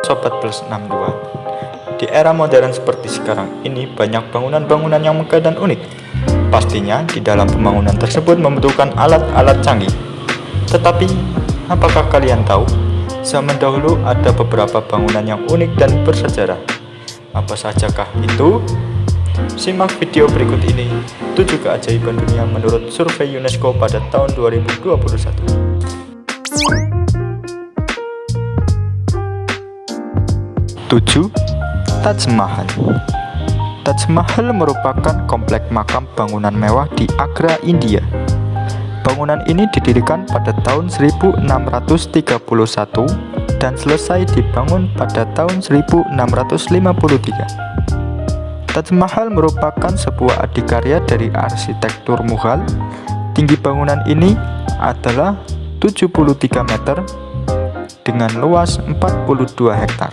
Sobat Plus 62. Di era modern seperti sekarang ini banyak bangunan-bangunan yang megah dan unik. Pastinya di dalam pembangunan tersebut membutuhkan alat-alat canggih. Tetapi, apakah kalian tahu? Zaman dahulu ada beberapa bangunan yang unik dan bersejarah. Apa sajakah itu? Simak video berikut ini, 7 keajaiban dunia menurut survei UNESCO pada tahun 2021. 7. Taj Mahal. Taj Mahal merupakan komplek makam bangunan mewah di Agra, India. Bangunan ini didirikan pada tahun 1631 dan selesai dibangun pada tahun 1653. Taj Mahal merupakan sebuah adikarya dari arsitektur Mughal. Tinggi bangunan ini adalah 73 meter dengan luas 42 hektar.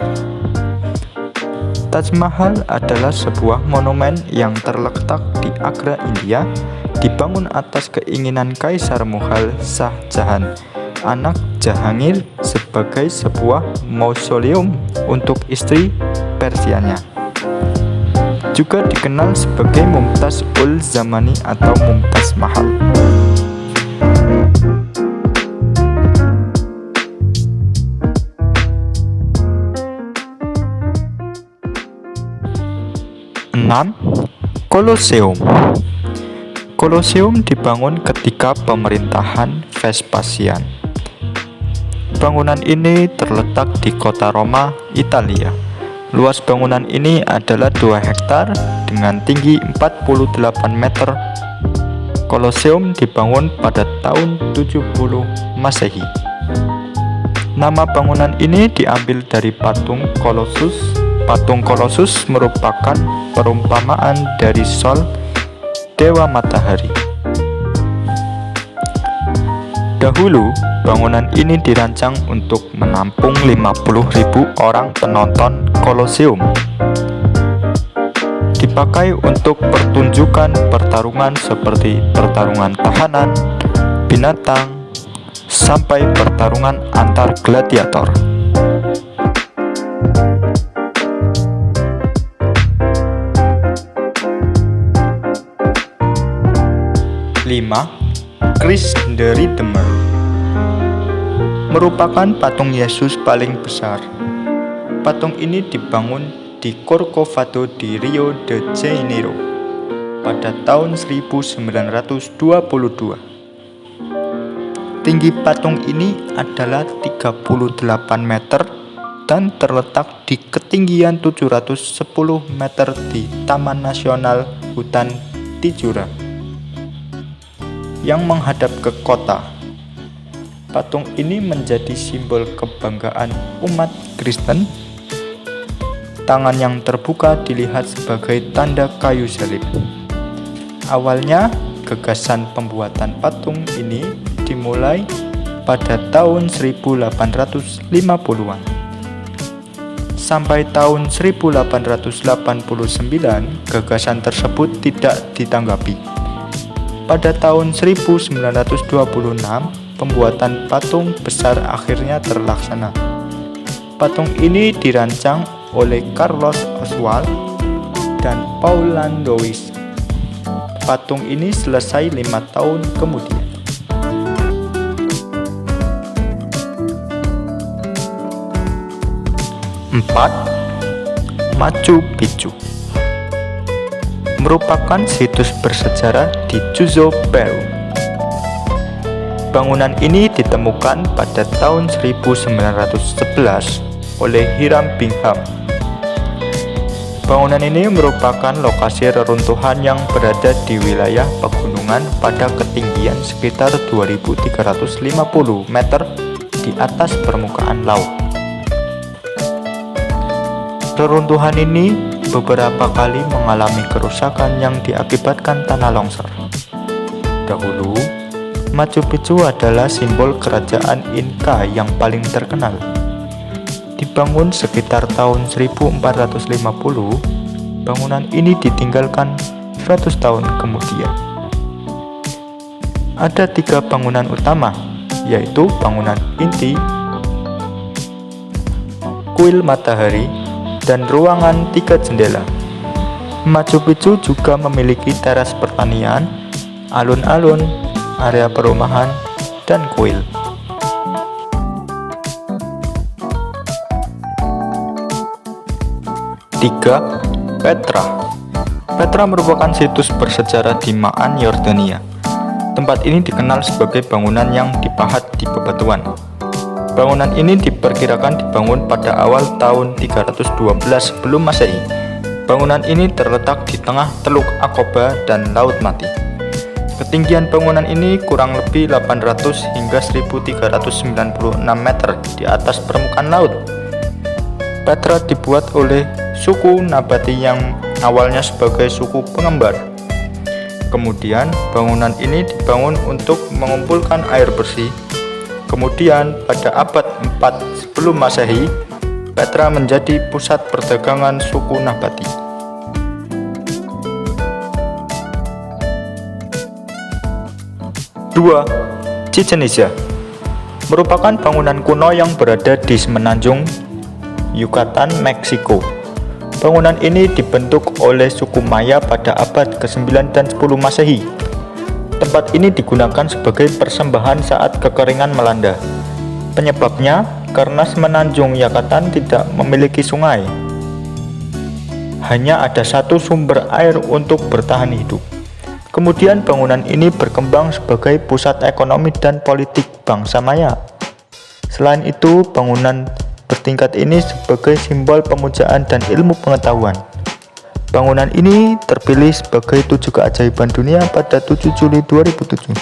Taj Mahal adalah sebuah monumen yang terletak di Agra, India, dibangun atas keinginan Kaisar Mughal Shah Jahan, anak Jahangir, sebagai sebuah mausoleum untuk istri Persianya. Juga dikenal sebagai Mumtaz ul Zamani atau Mumtaz Mahal. Koloseum. Koloseum dibangun ketika pemerintahan Vespasian. Bangunan ini terletak di kota Roma, Italia. Luas bangunan ini adalah 2 hektar dengan tinggi 48 meter. Koloseum dibangun pada tahun 70 Masehi. Nama bangunan ini diambil dari patung Kolosus. Patung Kolosus merupakan perumpamaan dari Sol, dewa matahari. Dahulu, bangunan ini dirancang untuk menampung 50.000 orang penonton Koloseum. Dipakai untuk pertunjukan pertarungan seperti pertarungan tahanan, binatang, sampai pertarungan antar gladiator. 5. Christ the Redeemer merupakan patung Yesus paling besar. Patung ini dibangun di Corcovado di Rio de Janeiro pada tahun 1922. Tinggi patung ini adalah 38 meter dan terletak di ketinggian 710 meter di Taman Nasional Hutan Tijura yang menghadap ke kota. Patung ini menjadi simbol kebanggaan umat Kristen. Tangan yang terbuka dilihat sebagai tanda kayu salib. Awalnya, gagasan pembuatan patung ini dimulai pada tahun 1850-an. Sampai tahun 1889, gagasan tersebut tidak ditanggapi. Pada tahun 1926, pembuatan patung besar akhirnya terlaksana. Patung ini dirancang oleh Carlos Oswald dan Paul Landowis. Patung ini selesai 5 tahun kemudian. 4. Machu Picchu merupakan situs bersejarah di Cuzco, Peru. Bangunan ini ditemukan pada tahun 1911 oleh Hiram Bingham. Bangunan ini merupakan lokasi reruntuhan yang berada di wilayah pegunungan pada ketinggian sekitar 2.350 meter di atas permukaan laut. Reruntuhan ini beberapa kali mengalami kerusakan yang diakibatkan tanah longsor. Dahulu, Machu Picchu adalah simbol kerajaan Inca yang paling terkenal. Dibangun sekitar tahun 1450, bangunan ini ditinggalkan 100 tahun kemudian. Ada 3 bangunan utama, yaitu bangunan inti, kuil matahari, dan ruangan 3 jendela. Machu Picchu juga memiliki teras pertanian, alun-alun, area perumahan, dan kuil. 3. Petra. Petra merupakan situs bersejarah di Ma'an, Yordania. Tempat ini dikenal sebagai bangunan yang dipahat di bebatuan. Bangunan ini diperkirakan dibangun pada awal tahun 312 sebelum Masehi. Bangunan ini terletak di tengah Teluk Aqaba dan Laut Mati. Ketinggian bangunan ini kurang lebih 800 hingga 1396 meter di atas permukaan laut. Petra dibuat oleh suku Nabati yang awalnya sebagai suku pengembar. Kemudian bangunan ini dibangun untuk mengumpulkan air bersih. Kemudian pada abad 4 sebelum Masehi, Petra menjadi pusat perdagangan suku Nabati. 2. Chichen Itza merupakan bangunan kuno yang berada di semenanjung Yucatan, Meksiko. Bangunan ini dibentuk oleh suku Maya pada abad ke-9 dan 10 Masehi. Tempat ini digunakan sebagai persembahan saat kekeringan melanda. Penyebabnya karena semenanjung Yucatan tidak memiliki sungai. Hanya ada satu sumber air untuk bertahan hidup. Kemudian bangunan ini berkembang sebagai pusat ekonomi dan politik bangsa Maya. Selain itu, bangunan bertingkat ini sebagai simbol pemujaan dan ilmu pengetahuan. Bangunan ini terpilih sebagai 7 keajaiban dunia pada 7 Juli 2007.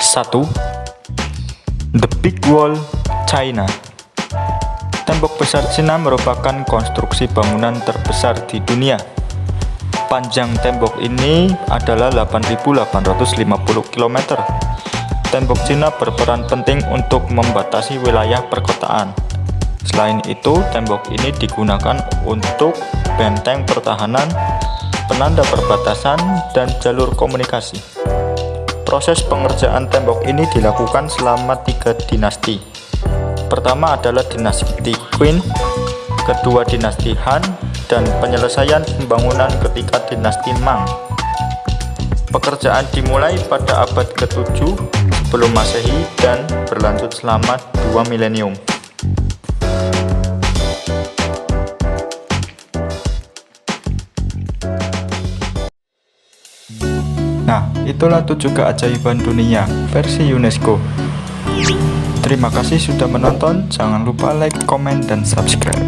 1. The Big Wall, China. Tembok besar Cina merupakan konstruksi bangunan terbesar di dunia. Panjang tembok ini adalah 8.850 km. Tembok Cina berperan penting untuk membatasi wilayah perkotaan. Selain itu, tembok ini digunakan untuk benteng pertahanan, penanda perbatasan, dan jalur komunikasi. Proses pengerjaan tembok ini dilakukan selama 3 dinasti. Pertama adalah dinasti Qin, kedua dinasti Han, dan penyelesaian pembangunan ketika dinasti Ming. Pekerjaan dimulai pada abad ke-7 sebelum Masehi dan berlanjut selama 2 milenium. Nah, itulah 7 keajaiban dunia versi UNESCO. Terima kasih sudah menonton, jangan lupa like, komen, dan subscribe.